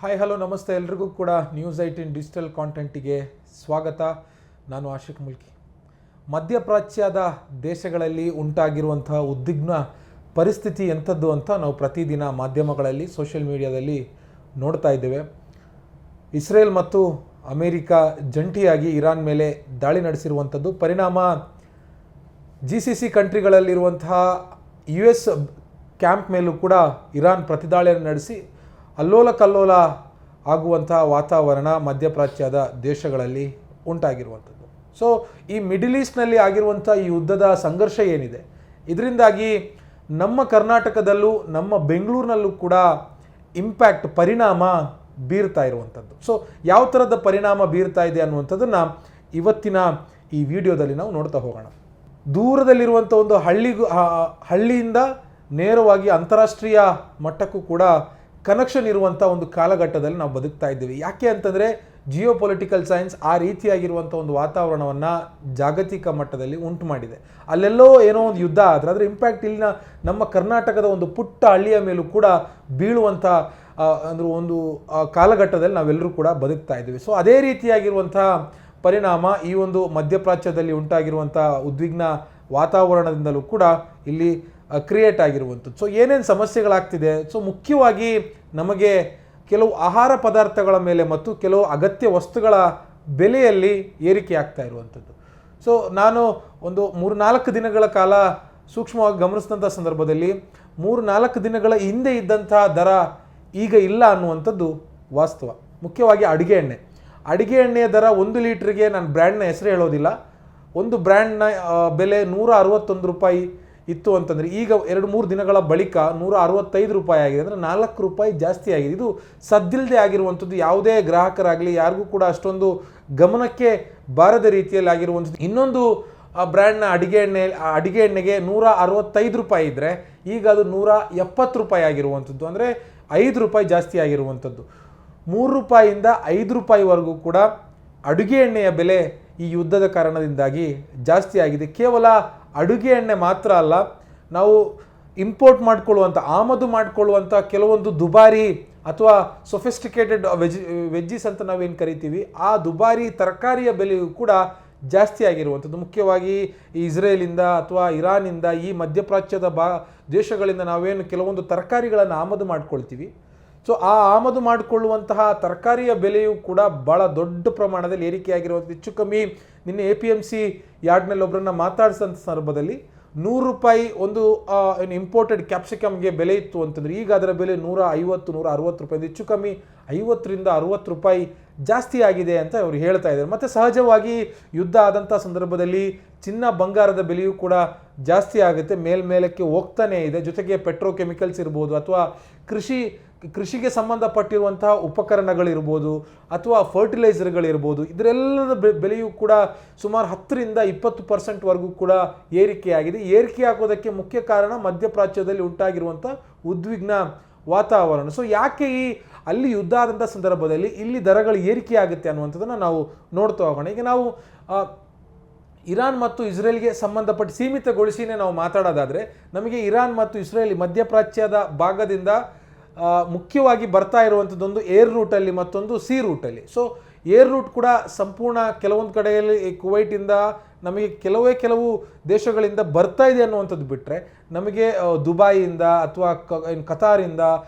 Hi hello ನಮಸ್ತೆ ಎಲ್ರಿಗೂ ಕೂಡ ನ್ಯೂಸ್ 18 ಡಿಜಿಟಲ್ ಕಾಂಟೆಂಟಿಗೆ ಸ್ವಾಗತ. ನಾನು ಆಶಿಕ್ ಮುಲ್ಕಿ. ಮಧ್ಯಪ್ರಾಚ್ಯದ ದೇಶಗಳಲ್ಲಿ ಉಂಟಾಗಿರುವಂತಹ ಉದ್ವಿಗ್ನ ಪರಿಸ್ಥಿತಿ ಎಂಥದ್ದು ಅಂತ ನಾವು ಪ್ರತಿದಿನ ಮಾಧ್ಯಮಗಳಲ್ಲಿ ಸೋಷಿಯಲ್ ಮೀಡಿಯಾದಲ್ಲಿ ನೋಡ್ತಾ ಇದ್ದೇವೆ. ಇಸ್ರೇಲ್ ಮತ್ತು ಅಮೇರಿಕಾ ಜಂಟಿಯಾಗಿ ಇರಾನ್ ಮೇಲೆ ದಾಳಿ ನಡೆಸಿರುವಂಥದ್ದು ಪರಿಣಾಮ GCC ಕಂಟ್ರಿಗಳಲ್ಲಿರುವಂತಹ US ಕ್ಯಾಂಪ್ ಮೇಲೂ ಕೂಡ ಇರಾನ್ ಪ್ರತಿದಾಳಿಯನ್ನು ನಡೆಸಿ ಅಲ್ಲೋಲ ಕಲ್ಲೋಲ ಆಗುವಂತಹ ವಾತಾವರಣ ಮಧ್ಯಪ್ರಾಚ್ಯದ ದೇಶಗಳಲ್ಲಿ ಉಂಟಾಗಿರುವಂಥದ್ದು. ಸೊ ಈ ಮಿಡಿಲ್ ಈಸ್ಟ್ನಲ್ಲಿ ಆಗಿರುವಂಥ ಈ ಯುದ್ಧದ ಸಂಘರ್ಷ ಏನಿದೆ, ಇದರಿಂದಾಗಿ ನಮ್ಮ ಕರ್ನಾಟಕದಲ್ಲೂ ನಮ್ಮ ಬೆಂಗಳೂರಿನಲ್ಲೂ ಕೂಡ ಪರಿಣಾಮ ಬೀರ್ತಾ ಇರುವಂಥದ್ದು. ಸೊ ಯಾವ ಥರದ ಪರಿಣಾಮ ಬೀರ್ತಾ ಇದೆ ಅನ್ನುವಂಥದ್ದನ್ನು ಇವತ್ತಿನ ಈ ವಿಡಿಯೋದಲ್ಲಿ ನಾವು ನೋಡ್ತಾ ಹೋಗೋಣ. ದೂರದಲ್ಲಿರುವಂಥ ಒಂದು ಹಳ್ಳಿಯಿಂದ ನೇರವಾಗಿ ಅಂತಾರಾಷ್ಟ್ರೀಯ ಮಟ್ಟಕ್ಕೂ ಕೂಡ ಕನೆಕ್ಷನ್ ಇರುವಂಥ ಒಂದು ಕಾಲಘಟ್ಟದಲ್ಲಿ ನಾವು ಬದುಕ್ತಾ ಇದ್ದೀವಿ. ಯಾಕೆ ಅಂತಂದರೆ ಜಿಯೋ ಪೊಲಿಟಿಕಲ್ ಸೈನ್ಸ್ ಆ ರೀತಿಯಾಗಿರುವಂಥ ಒಂದು ವಾತಾವರಣವನ್ನು ಜಾಗತಿಕ ಮಟ್ಟದಲ್ಲಿ ಉಂಟು ಮಾಡಿದೆ. ಅಲ್ಲೆಲ್ಲೋ ಏನೋ ಒಂದು ಯುದ್ಧ ಆದರೆ ಅದರ ಇಂಪ್ಯಾಕ್ಟ್ ಇಲ್ಲಿನ ನಮ್ಮ ಕರ್ನಾಟಕದ ಒಂದು ಪುಟ್ಟ ಹಳ್ಳಿಯ ಮೇಲೂ ಕೂಡ ಬೀಳುವಂಥ ಅಂದರೆ ಒಂದು ಕಾಲಘಟ್ಟದಲ್ಲಿ ನಾವೆಲ್ಲರೂ ಕೂಡ ಬದುಕ್ತಾ ಇದ್ದೀವಿ. ಸೊ ಅದೇ ರೀತಿಯಾಗಿರುವಂಥ ಪರಿಣಾಮ ಈ ಒಂದು ಮಧ್ಯಪ್ರಾಚ್ಯದಲ್ಲಿ ಉಂಟಾಗಿರುವಂಥ ಉದ್ವಿಗ್ನ ವಾತಾವರಣದಿಂದಲೂ ಕೂಡ ಇಲ್ಲಿ ಕ್ರಿಯೇಟ್ ಆಗಿರುವಂಥದ್ದು. ಸೊ ಏನೇನು ಸಮಸ್ಯೆಗಳಾಗ್ತಿದೆ, ಸೊ ಮುಖ್ಯವಾಗಿ ನಮಗೆ ಕೆಲವು ಆಹಾರ ಪದಾರ್ಥಗಳ ಮೇಲೆ ಮತ್ತು ಕೆಲವು ಅಗತ್ಯ ವಸ್ತುಗಳ ಬೆಲೆಯಲ್ಲಿ ಏರಿಕೆ ಆಗ್ತಾ ಇರುವಂಥದ್ದು. ಸೊ ನಾನು ಒಂದು 3-4 ದಿನಗಳ ಕಾಲ ಸೂಕ್ಷ್ಮವಾಗಿ ಗಮನಿಸಿದಂಥ ಸಂದರ್ಭದಲ್ಲಿ 3-4 ದಿನಗಳ ಹಿಂದೆ ಇದ್ದಂತಹ ದರ ಈಗ ಇಲ್ಲ ಅನ್ನುವಂಥದ್ದು ವಾಸ್ತವ. ಮುಖ್ಯವಾಗಿ ಅಡುಗೆ ಎಣ್ಣೆಯ ದರ 1 ಲೀಟ್ರಿಗೆ, ನಾನು ಬ್ರ್ಯಾಂಡ್ನ ಹೆಸರು ಹೇಳೋದಿಲ್ಲ, ಒಂದು ಬ್ರ್ಯಾಂಡ್ನ ಬೆಲೆ 161 ರೂಪಾಯಿ ಇತ್ತು ಅಂತಂದರೆ ಈಗ 2-3 ದಿನಗಳ ಬಳಿಕ 165 ರೂಪಾಯಿ ಆಗಿದೆ. ಅಂದರೆ 4 ರೂಪಾಯಿ ಜಾಸ್ತಿ ಆಗಿದೆ. ಇದು ಸದ್ದಿಲ್ಲದೆ ಆಗಿರುವಂಥದ್ದು. ಯಾವುದೇ ಗ್ರಾಹಕರಾಗಲಿ ಯಾರಿಗೂ ಕೂಡ ಅಷ್ಟೊಂದು ಗಮನಕ್ಕೆ ಬಾರದ ರೀತಿಯಲ್ಲಿ ಆಗಿರುವಂಥದ್ದು. ಇನ್ನೊಂದು ಬ್ರ್ಯಾಂಡ್ನ ಅಡುಗೆ ಎಣ್ಣೆಗೆ 165 ರೂಪಾಯಿ ಇದ್ದರೆ ಈಗ ಅದು 170 ರೂಪಾಯಿ ಆಗಿರುವಂಥದ್ದು. ಅಂದರೆ 5 ರೂಪಾಯಿ ಜಾಸ್ತಿ ಆಗಿರುವಂಥದ್ದು. 3 ರೂಪಾಯಿಯಿಂದ 5 ರೂಪಾಯಿವರೆಗೂ ಕೂಡ ಅಡುಗೆ ಎಣ್ಣೆಯ ಬೆಲೆ ಈ ಯುದ್ಧದ ಕಾರಣದಿಂದಾಗಿ ಜಾಸ್ತಿ ಆಗಿದೆ. ಕೇವಲ ಅಡುಗೆ ಎಣ್ಣೆ ಮಾತ್ರ ಅಲ್ಲ, ನಾವು ಇಂಪೋರ್ಟ್ ಆಮದು ಮಾಡಿಕೊಳ್ಳುವಂಥ ಕೆಲವೊಂದು ದುಬಾರಿ ಅಥವಾ ಸೊಫಿಸ್ಟಿಕೇಟೆಡ್ ವೆಜ್ಜಿಸ್ ಅಂತ ನಾವೇನು ಕರಿತೀವಿ, ಆ ದುಬಾರಿ ತರಕಾರಿಯ ಬೆಲೆಯೂ ಕೂಡ ಜಾಸ್ತಿ ಆಗಿರುವಂಥದ್ದು. ಮುಖ್ಯವಾಗಿ ಇಸ್ರೇಲಿಂದ ಅಥವಾ ಇರಾನಿಂದ ಈ ಮಧ್ಯಪ್ರಾಚ್ಯದ ದೇಶಗಳಿಂದ ನಾವೇನು ಕೆಲವೊಂದು ತರಕಾರಿಗಳನ್ನು ಆಮದು ಮಾಡ್ಕೊಳ್ತೀವಿ. ಸೊ ಆ ಆಮದು ಮಾಡಿಕೊಳ್ಳುವಂತಹ ತರಕಾರಿಯ ಬೆಲೆಯೂ ಕೂಡ ಭಾಳ ದೊಡ್ಡ ಪ್ರಮಾಣದಲ್ಲಿ ಏರಿಕೆಯಾಗಿರುವಂಥದ್ದು. ಹೆಚ್ಚು ಕಮ್ಮಿ ನಿನ್ನೆ APMC ಯಾರ್ಡ್ನಲ್ಲಿ ಒಬ್ಬರನ್ನ ಮಾತಾಡಿಸೋಂಥ ಸಂದರ್ಭದಲ್ಲಿ 100 ರೂಪಾಯಿ ಒಂದು ಇಂಪೋರ್ಟೆಡ್ ಕ್ಯಾಪ್ಸಿಕಮ್ಗೆ ಬೆಲೆ ಇತ್ತು ಅಂತಂದರೆ ಈಗ ಅದರ ಬೆಲೆ 150-160 ರೂಪಾಯಿ, ಹೆಚ್ಚು ಕಮ್ಮಿ 50-60 ರೂಪಾಯಿ ಜಾಸ್ತಿ ಆಗಿದೆ ಅಂತ ಅವರು ಹೇಳ್ತಾ ಇದ್ದಾರೆ. ಮತ್ತು ಸಹಜವಾಗಿ ಯುದ್ಧ ಆದಂಥ ಸಂದರ್ಭದಲ್ಲಿ ಚಿನ್ನ ಬಂಗಾರದ ಬೆಲೆಯೂ ಕೂಡ ಜಾಸ್ತಿ ಆಗುತ್ತೆ, ಮೇಲ್ಮೇಲಕ್ಕೆ ಹೋಗ್ತಾನೇ ಇದೆ. ಜೊತೆಗೆ ಪೆಟ್ರೋಕೆಮಿಕಲ್ಸ್ ಇರ್ಬೋದು ಅಥವಾ ಕೃಷಿಗೆ ಸಂಬಂಧಪಟ್ಟಿರುವಂತಹ ಉಪಕರಣಗಳಿರ್ಬೋದು ಅಥವಾ ಫರ್ಟಿಲೈಸರ್ಗಳಿರ್ಬೋದು, ಇದರೆಲ್ಲದ ಬೆಲೆಯೂ ಕೂಡ ಸುಮಾರು 10-20% ಕೂಡ ಏರಿಕೆಯಾಗಿದೆ. ಏರಿಕೆ ಆಗೋದಕ್ಕೆ ಮುಖ್ಯ ಕಾರಣ ಮಧ್ಯಪ್ರಾಚ್ಯದಲ್ಲಿ ಉಂಟಾಗಿರುವಂಥ ಉದ್ವಿಗ್ನ ವಾತಾವರಣ. ಸೊ ಯಾಕೆ ಅಲ್ಲಿ ಯುದ್ಧ ಆದಂಥ ಸಂದರ್ಭದಲ್ಲಿ ಇಲ್ಲಿ ದರಗಳು ಏರಿಕೆ ಆಗುತ್ತೆ ಅನ್ನುವಂಥದ್ದನ್ನು ನಾವು ನೋಡ್ತಾ ಹೋಗೋಣ. ಈಗ ನಾವು ಇರಾನ್ ಮತ್ತು ಇಸ್ರೇಲ್ಗೆ ಸಂಬಂಧಪಟ್ಟ ಸೀಮಿತಗೊಳಿಸಿನೇ ನಾವು ಮಾತಾಡೋದಾದರೆ, ನಮಗೆ ಇರಾನ್ ಮತ್ತು ಇಸ್ರೇಲ್ ಮಧ್ಯಪ್ರಾಚ್ಯದ ಭಾಗದಿಂದ ಮುಖ್ಯವಾಗಿ ಬರ್ತಾ ಇರುವಂಥದ್ದೊಂದು ಏರ್ ರೂಟಲ್ಲಿ, ಮತ್ತೊಂದು ಸಿ ರೂಟಲ್ಲಿ. ಸೊ ಏರ್ ರೂಟ್ ಕೂಡ ಸಂಪೂರ್ಣ ಕೆಲವೊಂದು ಕಡೆಯಲ್ಲಿ ಕುವೈಟಿಂದ ನಮಗೆ ಕೆಲವು ದೇಶಗಳಿಂದ ಬರ್ತಾ ಇದೆ ಅನ್ನುವಂಥದ್ದು ಬಿಟ್ಟರೆ, ನಮಗೆ ದುಬೈಯಿಂದ ಅಥವಾ ಕತಾರಿಂದ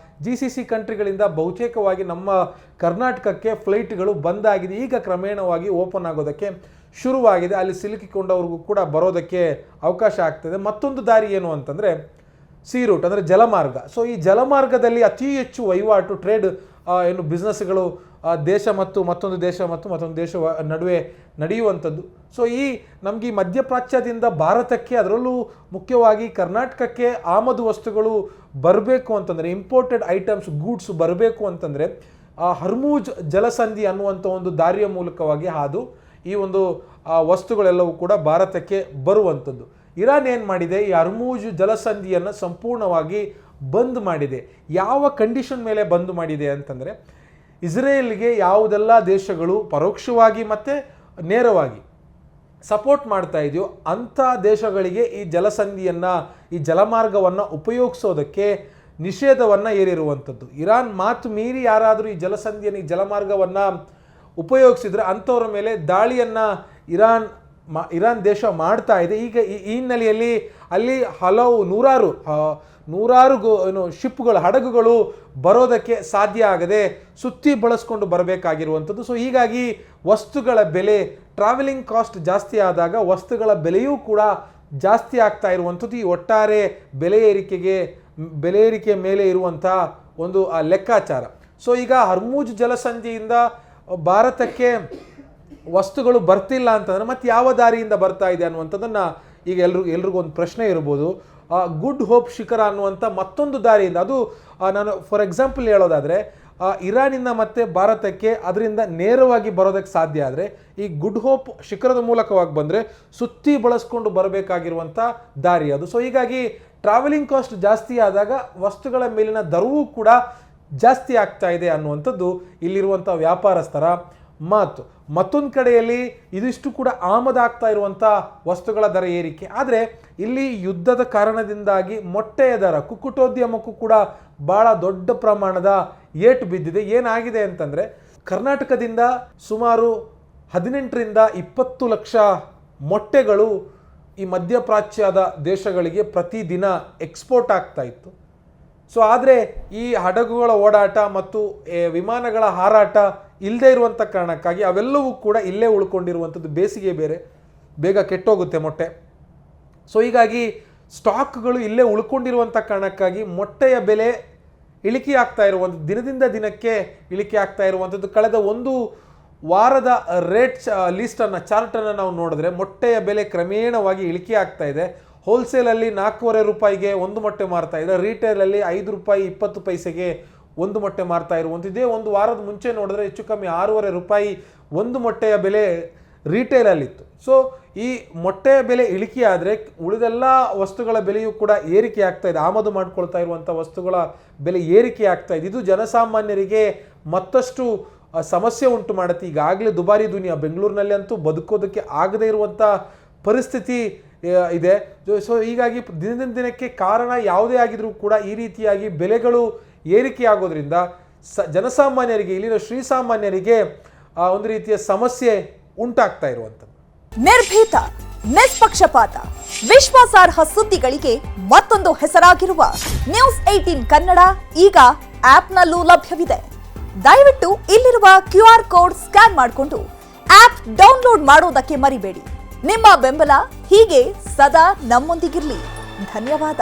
GCC ಕಂಟ್ರಿಗಳಿಂದ ಬಹುತೇಕವಾಗಿ ನಮ್ಮ ಕರ್ನಾಟಕಕ್ಕೆ ಫ್ಲೈಟ್ಗಳು ಬಂದಾಗಿದೆ. ಈಗ ಕ್ರಮೇಣವಾಗಿ ಓಪನ್ ಆಗೋದಕ್ಕೆ ಶುರುವಾಗಿದೆ. ಅಲ್ಲಿ ಸಿಲುಕಿಕೊಂಡವ್ರಿಗೂ ಕೂಡ ಬರೋದಕ್ಕೆ ಅವಕಾಶ ಆಗ್ತದೆ. ಮತ್ತೊಂದು ದಾರಿ ಏನು ಅಂತಂದರೆ ಸಿ ರೂಟ್, ಅಂದರೆ ಜಲಮಾರ್ಗ. ಸೊ ಈ ಜಲಮಾರ್ಗದಲ್ಲಿ ಅತಿ ಹೆಚ್ಚು ವಹಿವಾಟು, ಟ್ರೇಡ್ ಬಿಸ್ನೆಸ್ಗಳು ದೇಶ ಮತ್ತು ಮತ್ತೊಂದು ದೇಶ ನಡುವೆ ನಡೆಯುವಂಥದ್ದು. ಸೊ ನಮಗೆ ಈ ಮಧ್ಯಪ್ರಾಚ್ಯದಿಂದ ಭಾರತಕ್ಕೆ, ಅದರಲ್ಲೂ ಮುಖ್ಯವಾಗಿ ಕರ್ನಾಟಕಕ್ಕೆ ಆಮದು ವಸ್ತುಗಳು ಬರಬೇಕು ಅಂತಂದರೆ, ಇಂಪೋರ್ಟೆಡ್ ಐಟಮ್ಸ್ ಗೂಡ್ಸ್ ಬರಬೇಕು ಅಂತಂದರೆ ಹರ್ಮೂಜ್ ಜಲಸಂಧಿ ಅನ್ನುವಂಥ ಒಂದು ದಾರಿಯ ಮೂಲಕವಾಗಿ ಹಾದು ಈ ಒಂದು ವಸ್ತುಗಳೆಲ್ಲವೂ ಕೂಡ ಭಾರತಕ್ಕೆ ಬರುವಂಥದ್ದು. ಇರಾನ್ ಏನು ಮಾಡಿದೆ, ಈ ಹರ್ಮೂಜ್ ಜಲಸಂಧಿಯನ್ನು ಸಂಪೂರ್ಣವಾಗಿ ಬಂದ್ ಮಾಡಿದೆ. ಯಾವ ಕಂಡೀಷನ್ ಮೇಲೆ ಬಂದ್ ಮಾಡಿದೆ ಅಂತಂದರೆ, ಇಸ್ರೇಲ್ಗೆ ಯಾವುದೆಲ್ಲ ದೇಶಗಳು ಪರೋಕ್ಷವಾಗಿ ಮತ್ತು ನೇರವಾಗಿ ಸಪೋರ್ಟ್ ಮಾಡ್ತಾ ಇದೆಯೋ ಅಂಥ ದೇಶಗಳಿಗೆ ಈ ಜಲಸಂಧಿಯನ್ನು, ಈ ಜಲಮಾರ್ಗವನ್ನು ಉಪಯೋಗಿಸೋದಕ್ಕೆ ನಿಷೇಧವನ್ನು ಹೇರಿರುವಂಥದ್ದು. ಇರಾನ್ ಮಾತು ಮೀರಿ ಯಾರಾದರೂ ಈ ಜಲಸಂಧಿಯನ್ನು, ಈ ಜಲಮಾರ್ಗವನ್ನು ಉಪಯೋಗಿಸಿದ್ರೆ ಅಂಥವ್ರ ಮೇಲೆ ದಾಳಿಯನ್ನು ಇರಾನ್ ದೇಶ ಮಾಡ್ತಾ ಇದೆ. ಈಗ ಈ ಹಿನ್ನೆಲೆಯಲ್ಲಿ ಅಲ್ಲಿ ನೂರಾರು ಶಿಪ್ಗಳು, ಹಡಗುಗಳು ಬರೋದಕ್ಕೆ ಸಾಧ್ಯ ಆಗದೆ ಸುತ್ತಿ ಬಳಸ್ಕೊಂಡು ಬರಬೇಕಾಗಿರುವಂಥದ್ದು. ಸೊ ಹೀಗಾಗಿ ವಸ್ತುಗಳ ಬೆಲೆ, ಟ್ರಾವೆಲಿಂಗ್ ಕಾಸ್ಟ್ ಜಾಸ್ತಿ ಆದಾಗ ವಸ್ತುಗಳ ಬೆಲೆಯೂ ಕೂಡ ಜಾಸ್ತಿ ಆಗ್ತಾ ಇರುವಂಥದ್ದು ಈ ಒಟ್ಟಾರೆ ಬೆಲೆ ಏರಿಕೆ ಮೇಲೆ ಇರುವಂಥ ಒಂದು ಲೆಕ್ಕಾಚಾರ. ಸೊ ಈಗ ಹರ್ಮೂಜ್ ಜಲಸಂಧಿಯಿಂದ ಭಾರತಕ್ಕೆ ವಸ್ತುಗಳು ಬರ್ತಿಲ್ಲ ಅಂತಂದರೆ ಮತ್ತೆ ಯಾವ ದಾರಿಯಿಂದ ಬರ್ತಾ ಇದೆ ಅನ್ನುವಂಥದ್ದನ್ನು ಈಗ ಎಲ್ರಿಗೂ ಒಂದು ಪ್ರಶ್ನೆ ಇರ್ಬೋದು. ಗುಡ್ ಹೋಪ್ ಶಿಖರ ಅನ್ನುವಂಥ ಮತ್ತೊಂದು ದಾರಿಯಿಂದ, ಅದು ನಾನು ಫಾರ್ ಎಕ್ಸಾಂಪಲ್ ಹೇಳೋದಾದರೆ ಇರಾನಿಂದ ಮತ್ತೆ ಭಾರತಕ್ಕೆ ಅದರಿಂದ ನೇರವಾಗಿ ಬರೋದಕ್ಕೆ ಸಾಧ್ಯ ಆದರೆ ಈ ಗುಡ್ ಹೋಪ್ ಶಿಖರದ ಮೂಲಕವಾಗಿ ಬಂದರೆ ಸುತ್ತಿ ಬಳಸ್ಕೊಂಡು ಬರಬೇಕಾಗಿರುವಂಥ ದಾರಿ ಅದು. ಸೊ ಹೀಗಾಗಿ ಟ್ರಾವೆಲಿಂಗ್ ಕಾಸ್ಟ್ ಜಾಸ್ತಿ ಆದಾಗ ವಸ್ತುಗಳ ಮೇಲಿನ ದರವೂ ಕೂಡ ಜಾಸ್ತಿ ಆಗ್ತಾ ಇದೆ ಅನ್ನುವಂಥದ್ದು ಇಲ್ಲಿರುವಂಥ ವ್ಯಾಪಾರಸ್ಥರ ಮಾತು. ಮತ್ತೊಂದು ಕಡೆಯಲ್ಲಿ ಇದಿಷ್ಟು ಕೂಡ ಆಮದಾಗ್ತಾ ಇರುವಂಥ ವಸ್ತುಗಳ ದರ ಏರಿಕೆ. ಆದರೆ ಇಲ್ಲಿ ಯುದ್ಧದ ಕಾರಣದಿಂದಾಗಿ ಮೊಟ್ಟೆಯ ದರ, ಕುಕ್ಕುಟೋದ್ಯಮಕ್ಕೂ ಕೂಡ ಭಾಳ ದೊಡ್ಡ ಪ್ರಮಾಣದ ಏಟು ಬಿದ್ದಿದೆ. ಏನಾಗಿದೆ ಅಂತಂದರೆ ಕರ್ನಾಟಕದಿಂದ ಸುಮಾರು 18ರಿಂದ 20 ಲಕ್ಷ ಮೊಟ್ಟೆಗಳು ಈ ಮಧ್ಯಪ್ರಾಚ್ಯದ ದೇಶಗಳಿಗೆ ಪ್ರತಿದಿನ ಎಕ್ಸ್ಪೋರ್ಟ್ ಆಗ್ತಾ ಇತ್ತು. ಸೊ ಆದರೆ ಈ ಹಡಗುಗಳ ಓಡಾಟ ಮತ್ತು ವಿಮಾನಗಳ ಹಾರಾಟ ಇಲ್ಲದೆ ಇರುವಂಥ ಕಾರಣಕ್ಕಾಗಿ ಅವೆಲ್ಲವೂ ಕೂಡ ಇಲ್ಲೇ ಉಳ್ಕೊಂಡಿರುವಂಥದ್ದು. ಬೇಸಿಗೆ ಬೇಗ ಕೆಟ್ಟೋಗುತ್ತೆ ಮೊಟ್ಟೆ. ಸೊ ಹೀಗಾಗಿ ಸ್ಟಾಕ್ಗಳು ಇಲ್ಲೇ ಉಳ್ಕೊಂಡಿರುವಂಥ ಕಾರಣಕ್ಕಾಗಿ ಮೊಟ್ಟೆಯ ಬೆಲೆ ಇಳಿಕೆ ಆಗ್ತಾ ಇರುವಂಥದ್ದು, ದಿನದಿಂದ ದಿನಕ್ಕೆ ಇಳಿಕೆ ಆಗ್ತಾ ಇರುವಂಥದ್ದು. ಕಳೆದ ಒಂದು ವಾರದ ರೇಟ್ ಲೀಸ್ಟನ್ನು, ಚಾರ್ಟನ್ನು ನಾವು ನೋಡಿದ್ರೆ ಮೊಟ್ಟೆಯ ಬೆಲೆ ಕ್ರಮೇಣವಾಗಿ ಇಳಿಕೆ ಆಗ್ತಾ ಇದೆ. ಹೋಲ್ಸೇಲಲ್ಲಿ 4.5 ರೂಪಾಯಿಗೆ ಒಂದು ಮೊಟ್ಟೆ ಮಾರ್ತಾ ಇದ್ದಾರೆ, ರಿಟೇಲಲ್ಲಿ 5 ರೂಪಾಯಿ 20 ಪೈಸೆಗೆ ಒಂದು ಮೊಟ್ಟೆ ಮಾರ್ತಾ ಇರುವಂಥದ್ದು. ಇದೇ ಒಂದು ವಾರದ ಮುಂಚೆ ನೋಡಿದ್ರೆ ಹೆಚ್ಚು ಕಮ್ಮಿ 6.5 ರೂಪಾಯಿ ಒಂದು ಮೊಟ್ಟೆಯ ಬೆಲೆ ರಿಟೇಲಲ್ಲಿತ್ತು. ಸೊ ಈ ಮೊಟ್ಟೆಯ ಬೆಲೆ ಇಳಿಕೆ ಆದರೆ ಉಳಿದೆಲ್ಲ ವಸ್ತುಗಳ ಬೆಲೆಯೂ ಕೂಡ ಏರಿಕೆ ಆಗ್ತಾ ಇದೆ. ಆಮದು ಮಾಡ್ಕೊಳ್ತಾ ಇರುವಂಥ ವಸ್ತುಗಳ ಬೆಲೆ ಏರಿಕೆ ಆಗ್ತಾ ಇದೆ. ಇದು ಜನಸಾಮಾನ್ಯರಿಗೆ ಮತ್ತಷ್ಟು ಸಮಸ್ಯೆ ಉಂಟು ಮಾಡುತ್ತೆ. ಈಗಾಗಲೇ ದುಬಾರಿ ದುನಿಯಾ, ಬೆಂಗಳೂರಿನಲ್ಲಿ ಅಂತೂ ಬದುಕೋದಕ್ಕೆ ಆಗದೇ ಇರುವಂಥ ಪರಿಸ್ಥಿತಿ ಇದೆ. ಸೊ ಹೀಗಾಗಿ ದಿನದಿಂದ ದಿನಕ್ಕೆ ಕಾರಣ ಯಾವುದೇ ಆಗಿದ್ರೂ ಕೂಡ ಈ ರೀತಿಯಾಗಿ ಬೆಲೆಗಳು ಏರಿಕೆ ಆಗೋದ್ರಿಂದ ಜನಸಾಮಾನ್ಯರಿಗೆ, ಇಲ್ಲಿನ ಶ್ರೀಸಾಮಾನ್ಯರಿಗೆ ಒಂದು ರೀತಿಯ ಸಮಸ್ಯೆ ಉಂಟಾಗ್ತಾ ಇರುವಂಥದ್ದು. ನಿರ್ಭೀತ, ನಿಷ್ಪಕ್ಷಪಾತ, ವಿಶ್ವಾಸಾರ್ಹ ಸುದ್ದಿಗಳಿಗೆ ಮತ್ತೊಂದು ಹೆಸರಾಗಿರುವ ನ್ಯೂಸ್ 18 ಕನ್ನಡ ಈಗ ಆಪ್ನಲ್ಲೂ ಲಭ್ಯವಿದೆ. ದಯವಿಟ್ಟು ಇಲ್ಲಿರುವ QR ಕೋಡ್ ಸ್ಕ್ಯಾನ್ ಮಾಡಿಕೊಂಡು ಆಪ್ ಡೌನ್ಲೋಡ್ ಮಾಡೋದಕ್ಕೆ ಮರಿಬೇಡಿ. ನಿಮ್ಮ ಬೆಂಬಲ ಹೀಗೆ ಸದಾ ನಮ್ಮೊಂದಿಗಿರಲಿ. ಧನ್ಯವಾದ.